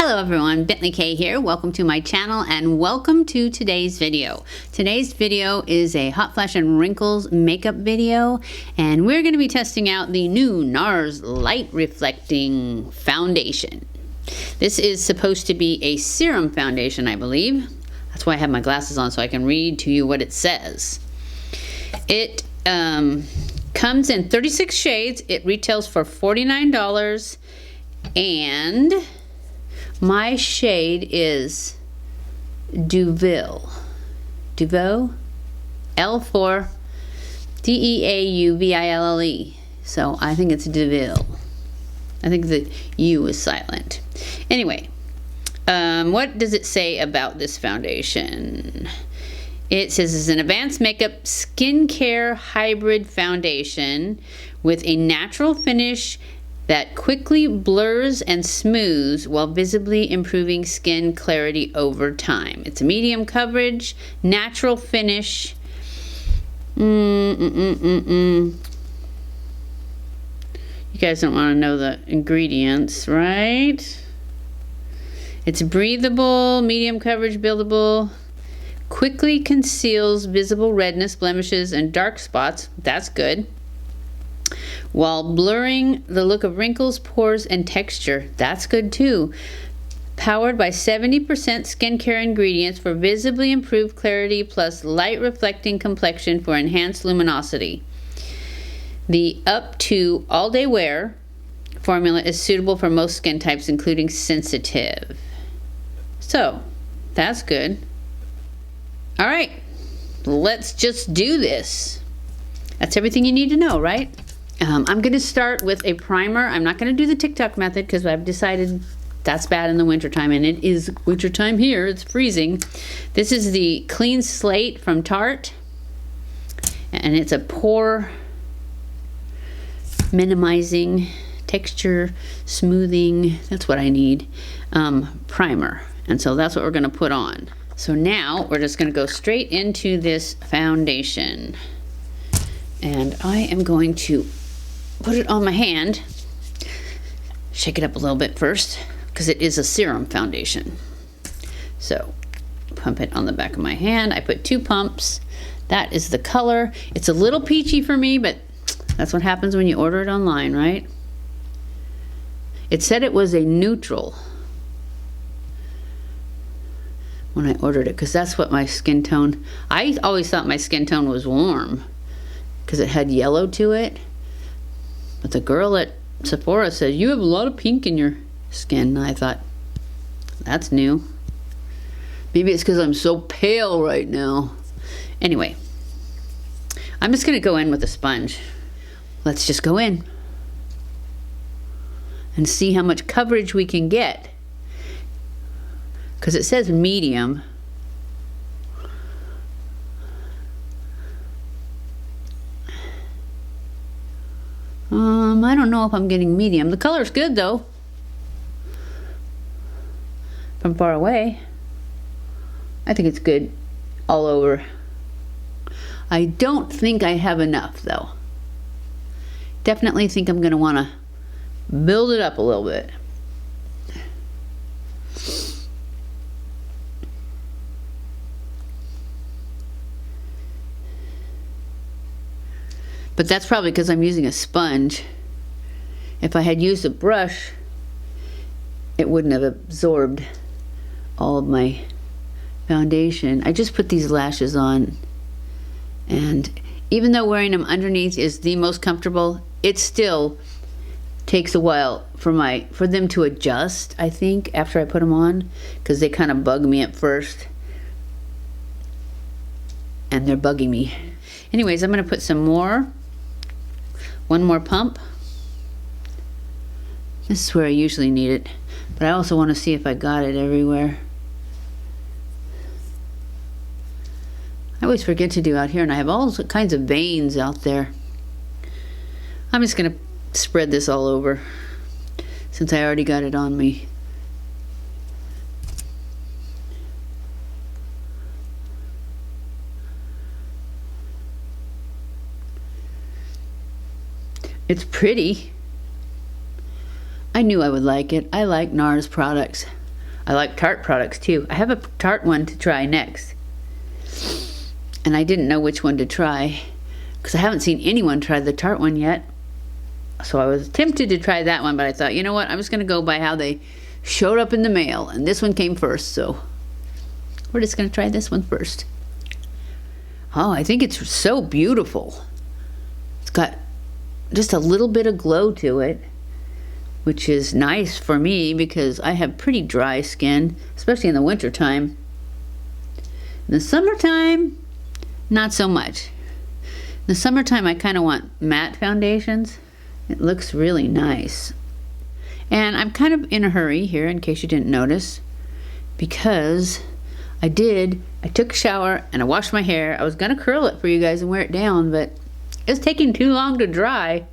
Hello everyone, BentlyK here. Welcome to my channel and welcome to today's video. Today's video is a Hot Flash and Wrinkles makeup video, and we're going to be testing out the new Nars Light Reflecting Foundation. This is supposed to be a serum foundation, I believe. That's why I have my glasses on so I can read to you what it says. It comes in 36 shades. It retails for $49 and my shade is Deauville. L4 Deauville. So I think it's Deauville. I think the U is silent. Anyway, what does it say about this foundation? It says it's an advanced makeup skincare hybrid foundation with a natural finish that quickly blurs and smooths while visibly improving skin clarity over time. It's a medium coverage, natural finish. You guys don't want to know the ingredients, right? It's breathable, medium coverage, buildable, quickly conceals visible redness, blemishes, and dark spots. That's good. While blurring the look of wrinkles, pores, and texture. That's good too. Powered by 70% skincare ingredients for visibly improved clarity plus light reflecting complexion for enhanced luminosity. The up to all day wear formula is suitable for most skin types, including sensitive. So, that's good. All right, let's just do this. That's everything you need to know, right? I'm going to start with a primer. I'm not going to do the TikTok method because I've decided that's bad in the wintertime, and it is wintertime here. It's freezing. This is the CleanSlate from Tarte, and it's a pore minimizing, texture smoothing, that's what I need, primer. And so that's what we're going to put on. So now we're just going to go straight into this foundation. And I am going to put it on my hand, shake it up a little bit first, because it is a serum foundation. So, pump it on the back of my hand. I put 2 pumps. That is the color. It's a little peachy for me, but that's what happens when you order it online, right? It said it was a neutral when I ordered it, because that's what my skin tone, I always thought my skin tone was warm, because it had yellow to it. But the girl at Sephora said, you have a lot of pink in your skin. And I thought, that's new. Maybe it's because I'm so pale right now. Anyway, I'm just going to go in with a sponge. Let's just go in and see how much coverage we can get. Because it says medium. I don't know if I'm getting medium. The color's good though. From far away. I think it's good all over. I don't think I have enough though. Definitely think I'm going to want to build it up a little bit. But that's probably because I'm using a sponge. If I had used a brush, it wouldn't have absorbed all of my foundation. I just put these lashes on, and even though wearing them underneath is the most comfortable, it still takes a while for them to adjust, I think, after I put them on, because they kind of bug me at first. And they're bugging me. Anyways, I'm going to put some more. One more pump. This is where I usually need it, but I also want to see if I got it everywhere. I always forget to do out here, and I have all kinds of veins out there. I'm just going to spread this all over since I already got it on me. It's pretty. I knew I would like it. I like Nars products. I like Tarte products too. I have a Tarte one to try next. And I didn't know which one to try because I haven't seen anyone try the Tarte one yet. So I was tempted to try that one, but I thought, you know what? I'm just going to go by how they showed up in the mail. And this one came first, so we're just going to try this one first. Oh, I think it's so beautiful. It's got just a little bit of glow to it, which is nice for me because I have pretty dry skin, especially in the winter time. In the summertime, not so much. In the summertime, I kind of want matte foundations. It looks really nice. And I'm kind of in a hurry here, in case you didn't notice, because I took a shower and I washed my hair. I was gonna curl it for you guys and wear it down, but it's taking too long to dry,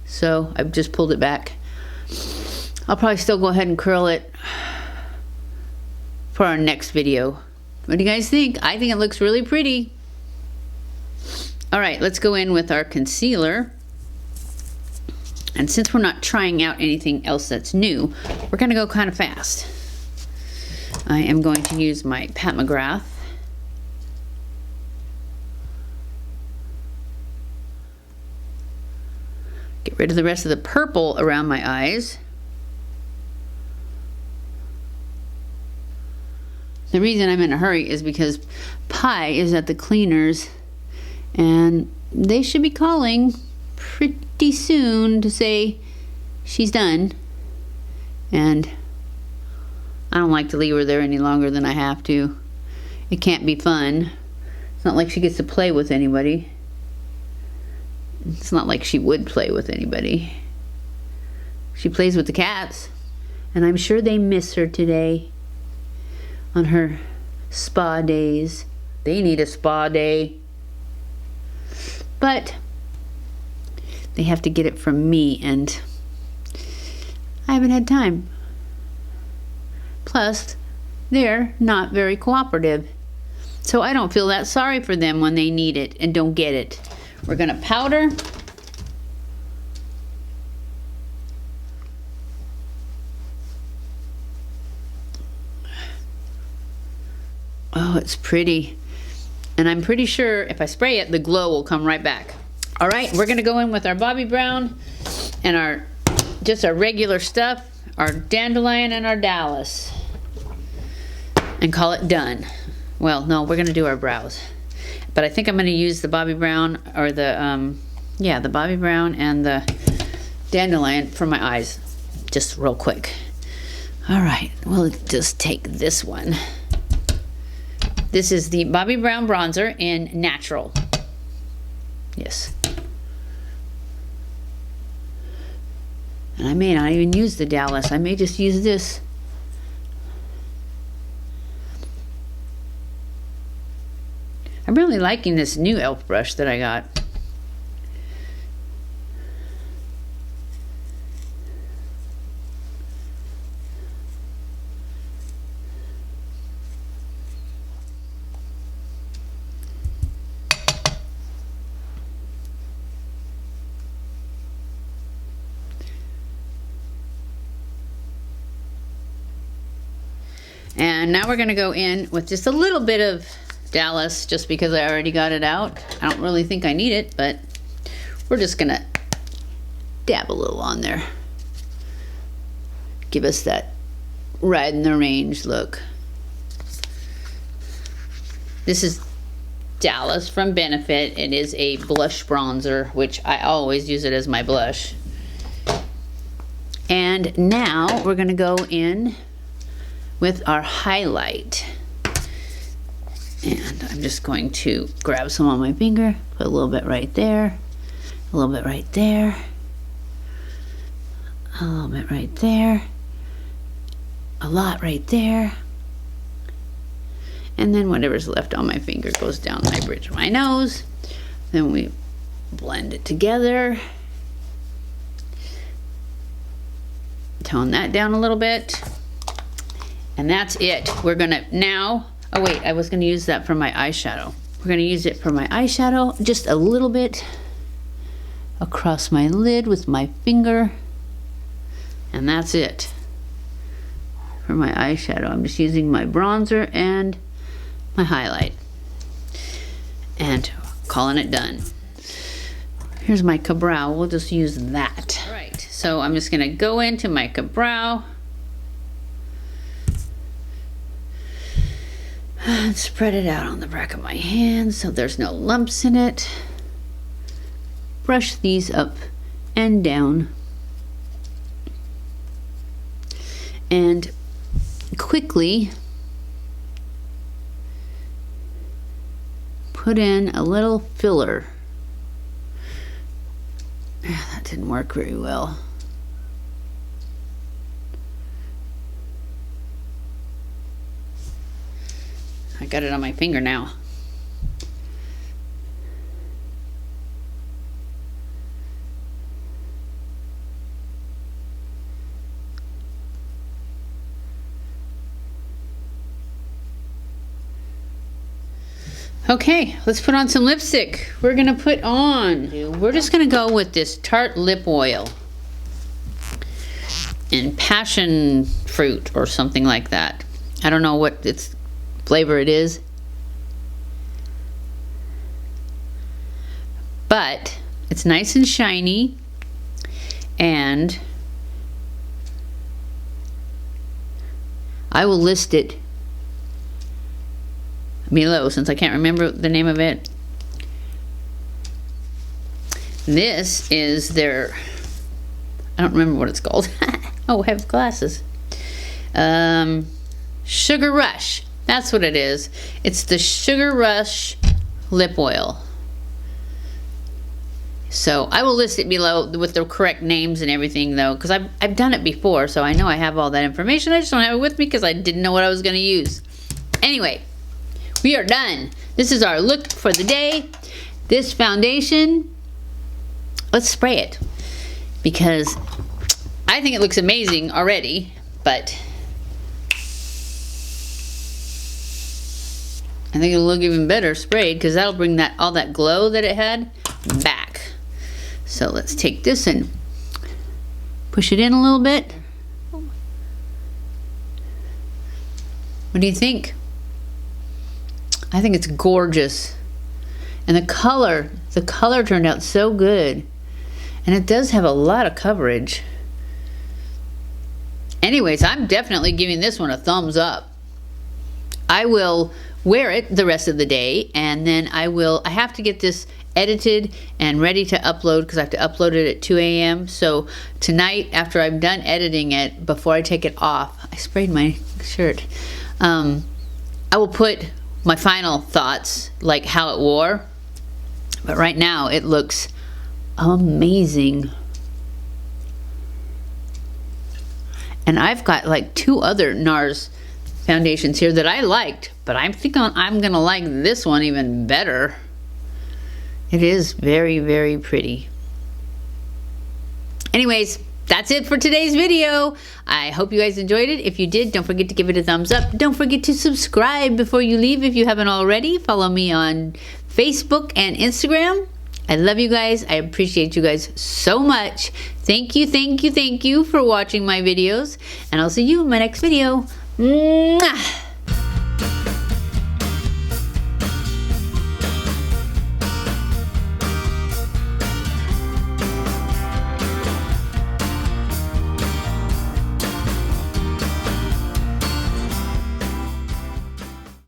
so I've just pulled it back. I'll probably still go ahead and curl it for our next video. What do you guys think? I think it looks really pretty. All right, let's go in with our concealer. And since we're not trying out anything else that's new, we're gonna go kind of fast. I am going to use my Pat McGrath. Get rid of the rest of the purple around my eyes. The reason I'm in a hurry is because Pi is at the cleaners and they should be calling pretty soon to say she's done. And I don't like to leave her there any longer than I have to. It can't be fun. It's not like she gets to play with anybody. It's not like she would play with anybody. She plays with the cats, and I'm sure they miss her today on her spa days. They need a spa day. But they have to get it from me, and I haven't had time. Plus, they're not very cooperative. So I don't feel that sorry for them when they need it and don't get it. We're gonna powder. Oh, it's pretty. And I'm pretty sure if I spray it, the glow will come right back. All right, we're gonna go in with our Bobbi Brown and just our regular stuff, our Dandelion and our Dallas, and call it done. Well, no, we're gonna do our brows. But I think I'm gonna use the Bobbi Brown or the Bobbi Brown and the Dandelion for my eyes, just real quick. All right, we'll just take this one. This is the Bobbi Brown bronzer in Natural. Yes. And I may not even use the Dallas. I may just use this. I'm really liking this new e.l.f. brush that I got. And now we're going to go in with just a little bit of Dallas, just because I already got it out. I don't really think I need it, but we're just going to dab a little on there. Give us that right in the range look. This is Dallas from Benefit. It is a blush bronzer, which I always use it as my blush. And now we're going to go in with our highlight. And I'm just going to grab some on my finger, put a little bit right there, a little bit right there, a little bit right there, a lot right there, and then whatever's left on my finger goes down my bridge of my nose. Then we blend it together, tone that down a little bit. And that's it. We're gonna now, oh wait, I was gonna use that for my eyeshadow. We're gonna use it for my eyeshadow, just a little bit across my lid with my finger. And that's it. for my eyeshadow. I'm just using my bronzer and my highlight. And calling it done. Here's my Ka-Brow. We'll just use that. All right, so I'm just gonna go into my Ka-Brow and spread it out on the back of my hand so there's no lumps in it. Brush these up and down. And quickly put in a little filler. That didn't work very well. I got it on my finger now. Okay, let's put on some lipstick. We're gonna we're just gonna go with this Tarte lip oil in passion fruit or something like that. I don't know what its flavor it is, but it's nice and shiny, and I will list it below since I can't remember the name of it. This is their, I don't remember what it's called. Oh, I have glasses. Sugar Rush. That's what it is. It's the Sugar Rush lip oil. So I will list it below with the correct names and everything though, because I've done it before, so I know I have all that information. I just don't have it with me because I didn't know what I was going to use. Anyway, we are done. This is our look for the day. This foundation, let's spray it because I think it looks amazing already, but I think it'll look even better sprayed because that'll bring all that glow that it had back. So let's take this and push it in a little bit. What do you think? I think it's gorgeous. And the color turned out so good. And it does have a lot of coverage. Anyways, I'm definitely giving this one a thumbs up. I will wear it the rest of the day, and then I have to get this edited and ready to upload because I have to upload it at 2 a.m. So tonight, after I'm done editing it, before I take it off, I sprayed my shirt. I will put my final thoughts, like how it wore. But right now, it looks amazing. And I've got like 2 other Nars foundations here that I liked, but I'm thinking I'm gonna like this one even better. It is very, very pretty. Anyways, that's it for today's video. I hope you guys enjoyed it. If you did, don't forget to give it a thumbs up. Don't forget to subscribe before you leave if you haven't already. Follow me on Facebook and Instagram. I love you guys. I appreciate you guys so much. Thank you, thank you, thank you for watching my videos. And I'll see you in my next video. Mwah!